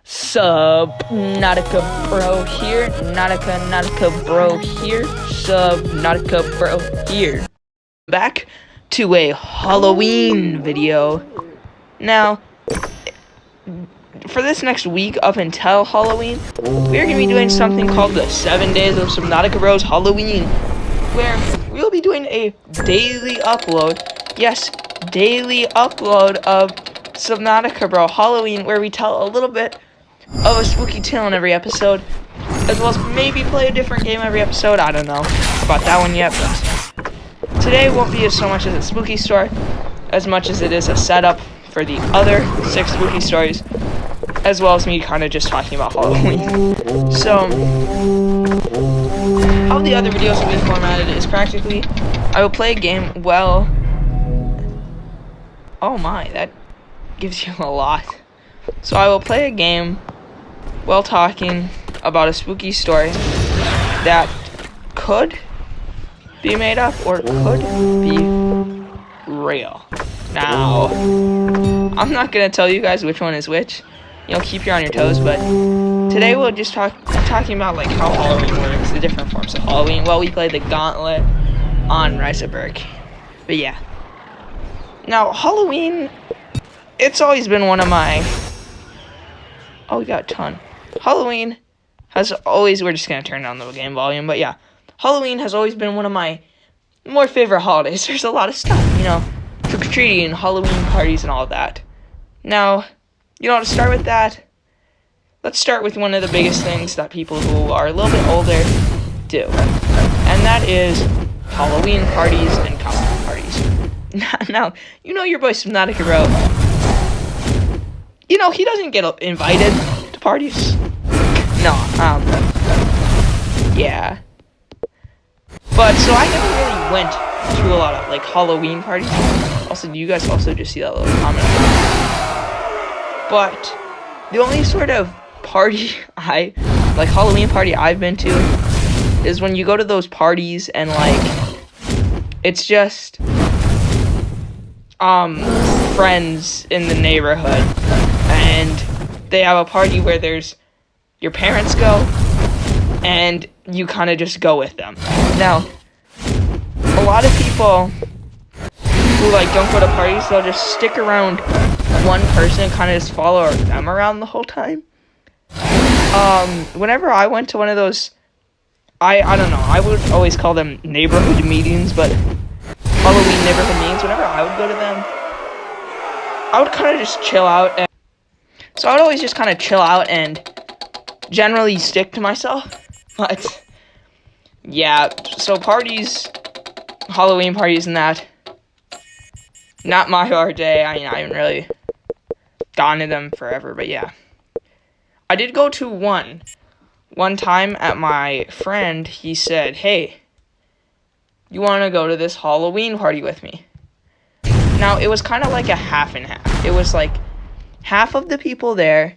Subnauticabro here. Nautica here. Subnauticabro here. Back to a Halloween video. Now, for this next week up until Halloween, we're going to be doing something called the 7 Days of Subnauticabro's Halloween, where we'll be doing a daily upload. Yes, daily upload of Subnauticabro Halloween, where we tell a little bit of a spooky tale in every episode, as well as maybe play a different game every episode. I don't know about that one yet, but today won't be so much as a spooky story as much as it is a setup for the other 6 spooky stories, as well as me kind of just talking about Halloween. So, how the other videos will be formatted is practically, I will play a game, oh my, that gives you a lot. So I will play a game while talking about a spooky story that could be made up or could be real. Now, I'm not going to tell you guys which one is which. Keep you on your toes, but today we'll just talking about like how Halloween works, the different forms of Halloween. Well, we played the Gauntlet on Rise of Berk. But yeah. Now, Halloween, it's always been one of my... Oh, we got a ton. Halloween has always... We're just going to turn down the game volume, but yeah. Halloween has always been one of my more favorite holidays. There's a lot of stuff, trick-or-treating, Halloween parties, and all of that. Now, to start with that, let's start with one of the biggest things that people who are a little bit older do. And that is Halloween parties and costume parties. Now, your boy Subnauticabro. He doesn't get invited to parties. No, yeah. But, so I never really went to a lot of, Halloween parties. Also, do you guys also just see that little comment? But, the only sort of party Halloween party I've been to is when you go to those parties and, it's just, friends in the neighborhood. And they have a party where your parents go, and you kind of just go with them. Now, a lot of people who, don't go to parties, they'll just stick around one person and kind of just follow them around the whole time. Whenever I went to one of those, I don't know, I would always call them neighborhood meetings, but Halloween neighborhood meetings, whenever I would go to them, I would kind of just chill out. So I would always just kind of chill out and generally stick to myself. But, yeah, so parties, Halloween parties and that, not my forte. I haven't really gone to them forever, but yeah. I did go to one time at my friend. He said, hey, you want to go to this Halloween party with me? Now, it was kind of like a half and half. It was half of the people there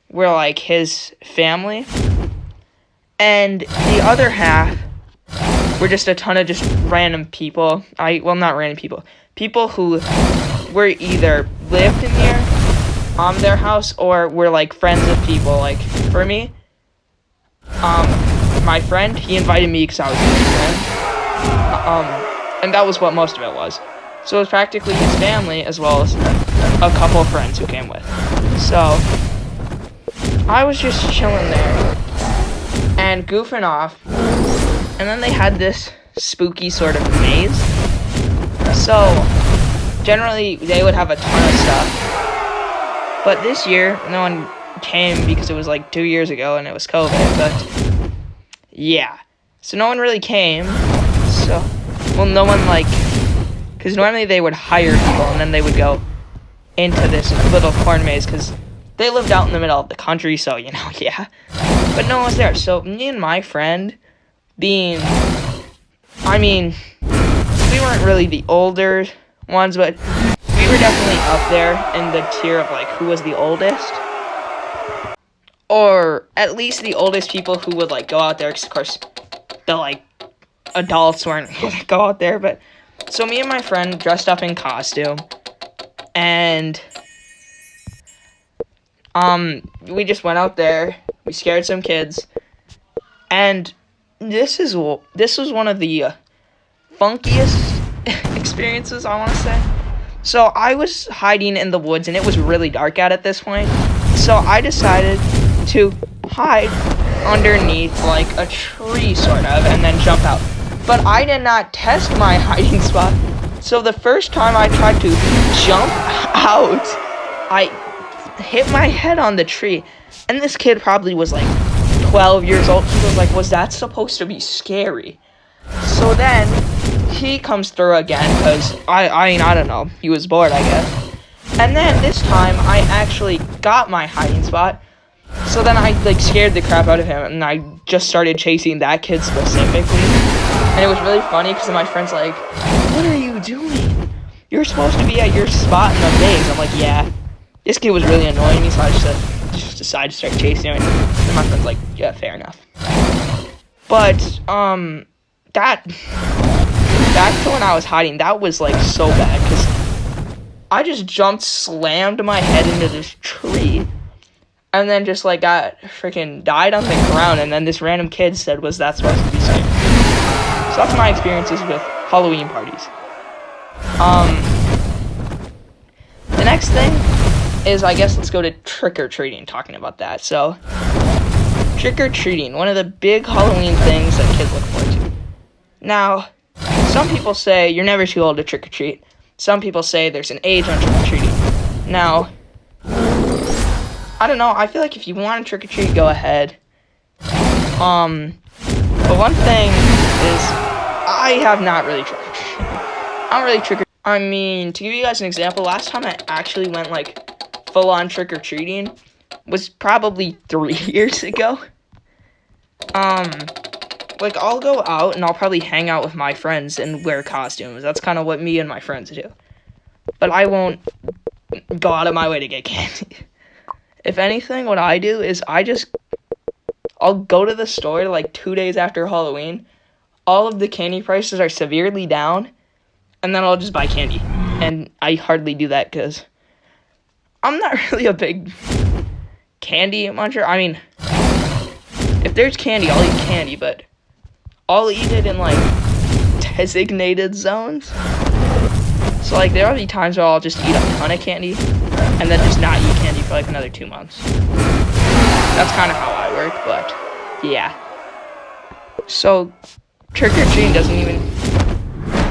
were his family, and the other half were just a ton of just random people. Not random people. People who were either lived near their house or were friends of people. For me, my friend, he invited me because I was his friend. And that was what most of it was. So it was practically his family as well as a couple of friends who came with. So I was just chilling there and goofing off. And then they had this spooky sort of maze. So generally they would have a ton of stuff. But this year no one came because it was 2 years ago and it was COVID. But yeah. So no one really came. So, no one because normally they would hire people and then they would go into this little corn maze because they lived out in the middle of the country, so, yeah. But no one was there. So me and my friend, we weren't really the older ones, but we were definitely up there in the tier of, who was the oldest. Or at least the oldest people who would, go out there, because, of course, the, adults weren't going to go out there, but... So me and my friend dressed up in costume, and We just went out there, we scared some kids, and this was one of the funkiest experiences, I want to say. So I was hiding in the woods, and it was really dark out at this point, so I decided to hide underneath, like, a tree, sort of, and then jump out. But I did not test my hiding spot, so the first time I tried to jump out, I hit my head on the tree, and this kid probably was like 12 years old. He was like, was that supposed to be scary? So then he comes through again, because I don't know, he was bored, I guess. And then this time I actually got my hiding spot, so then I like scared the crap out of him, and I just started chasing that kid specifically. And it was really funny because my friend's like, what are you doing? You're supposed to be at your spot in the maze. I'm like, yeah. This kid was really annoying me, so I just decided to start chasing him. And my friend's like, yeah, fair enough. But, back to when I was hiding, that was, like, so bad, because I just slammed my head into this tree, and then just, like, died on the ground, and then this random kid said, was that supposed to be scary? So that's my experiences with Halloween parties. The next thing is, I guess, let's go to trick-or-treating, talking about that. So, trick-or-treating, one of the big Halloween things that kids look forward to. Now, some people say you're never too old to trick-or-treat. Some people say there's an age on trick-or-treating. Now, I don't know, I feel like if you want to trick-or-treat, go ahead. But one thing is, I have not really trick-or-treated. I don't really trick-or-treat. I mean, to give you guys an example, last time I actually went, like, full-on trick-or-treating was probably 3 years ago. Like, I'll go out and I'll probably hang out with my friends and wear costumes. That's kind of what me and my friends do. But I won't go out of my way to get candy. If anything, what I do is I'll go to the store, like, 2 days after Halloween. All of the candy prices are severely down, and then I'll just buy candy. And I hardly do that because I'm not really a big candy muncher. I mean, if there's candy, I'll eat candy, but I'll eat it in, like, designated zones. So, like, there'll be times where I'll just eat a ton of candy and then just not eat candy for, like, another 2 months. That's kind of how I work, but yeah. So, trick-or-treating doesn't even...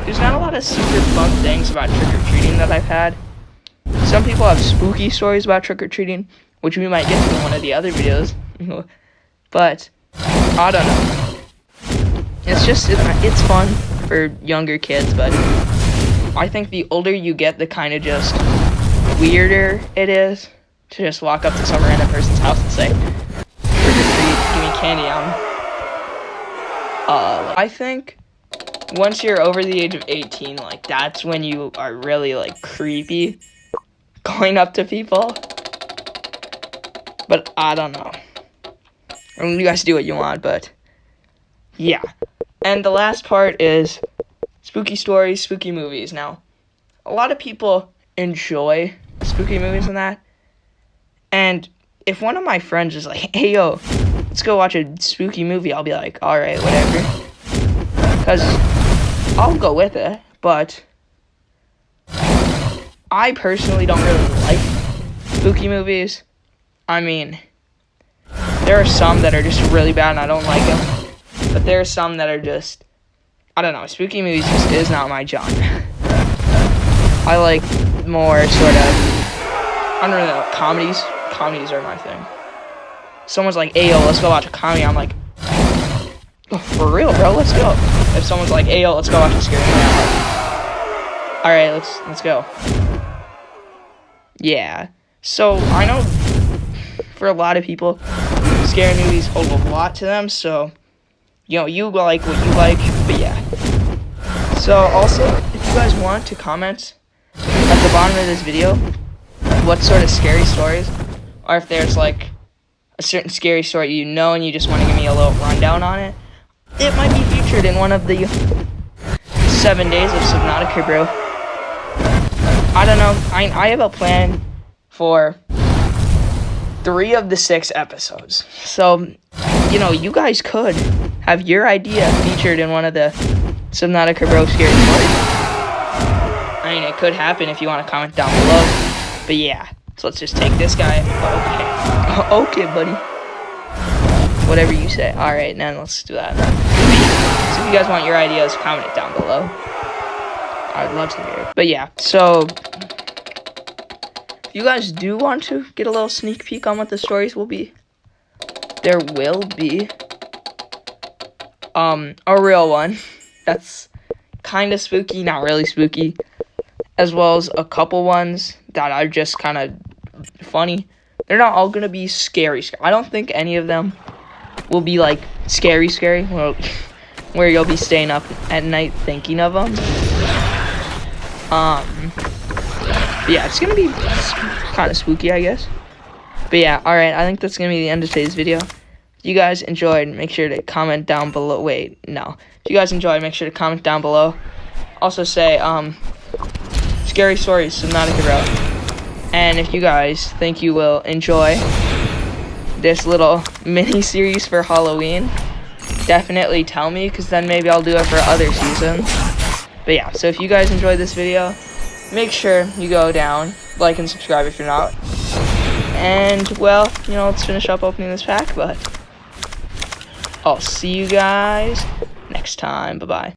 There's not a lot of super fun things about trick-or-treating that I've had. Some people have spooky stories about trick-or-treating, which we might get to in one of the other videos. But, I don't know. It's fun for younger kids, but I think the older you get, the kind of just weirder it is to just walk up to some random person's house and say, trick-or-treat, give me candy. I think once you're over the age of 18, like, that's when you are really, like, creepy going up to people. But I don't know. I mean, you guys do what you want, but yeah. And the last part is spooky stories, spooky movies. Now, a lot of people enjoy spooky movies and that. And if one of my friends is like, hey, yo, let's go watch a spooky movie, I'll be like, alright, whatever. Because I'll go with it, but I personally don't really like spooky movies. I mean, there are some that are just really bad and I don't like them. But there are some that are just, I don't know, spooky movies just is not my genre. I like more sort of, I don't know, comedies. Comedies are my thing. Someone's like, hey, yo, let's go watch a comedy. I'm like, oh, for real, bro, let's go. If someone's like, hey, yo, let's go watch a scary movie, I'm like, alright, let's go. Yeah. So, I know for a lot of people, scary movies hold a lot to them, so, you know, you like what you like, but yeah. So, also, if you guys want to comment at the bottom of this video what sort of scary stories, or if there's, like, a certain scary story you know and you just want to give me a little rundown on it, it might be featured in one of the 7 days of Subnauticabro. I don't know, I have a plan for 3 of the 6 episodes. So, you know, you guys could have your idea featured in one of the Subnauticabro scary stories. I mean, it could happen if you want to comment down below. But yeah, so let's just take this guy. Okay. Okay, buddy. Whatever you say. Alright, now let's do that. So if you guys want your ideas, comment it down below. I'd love to hear it. But yeah, so if you guys do want to get a little sneak peek on what the stories will be, there will be a real one that's kind of spooky, not really spooky, as well as a couple ones that are just kind of funny. They're not all gonna be scary. I don't think any of them will be like scary, well, where you'll be staying up at night thinking of them. Yeah, it's gonna be kind of spooky, I guess. But yeah, alright, I think that's gonna be the end of today's video. If you guys enjoyed, make sure to comment down below. Wait, no. If you guys enjoyed, make sure to comment down below. Also say, scary stories, Subnauticabro. And if you guys think you will enjoy this little mini-series for Halloween, definitely tell me, because then maybe I'll do it for other seasons. But yeah, so if you guys enjoyed this video, make sure you go down, like and subscribe if you're not. And, well, you know, let's finish up opening this pack, but I'll see you guys next time. Bye-bye.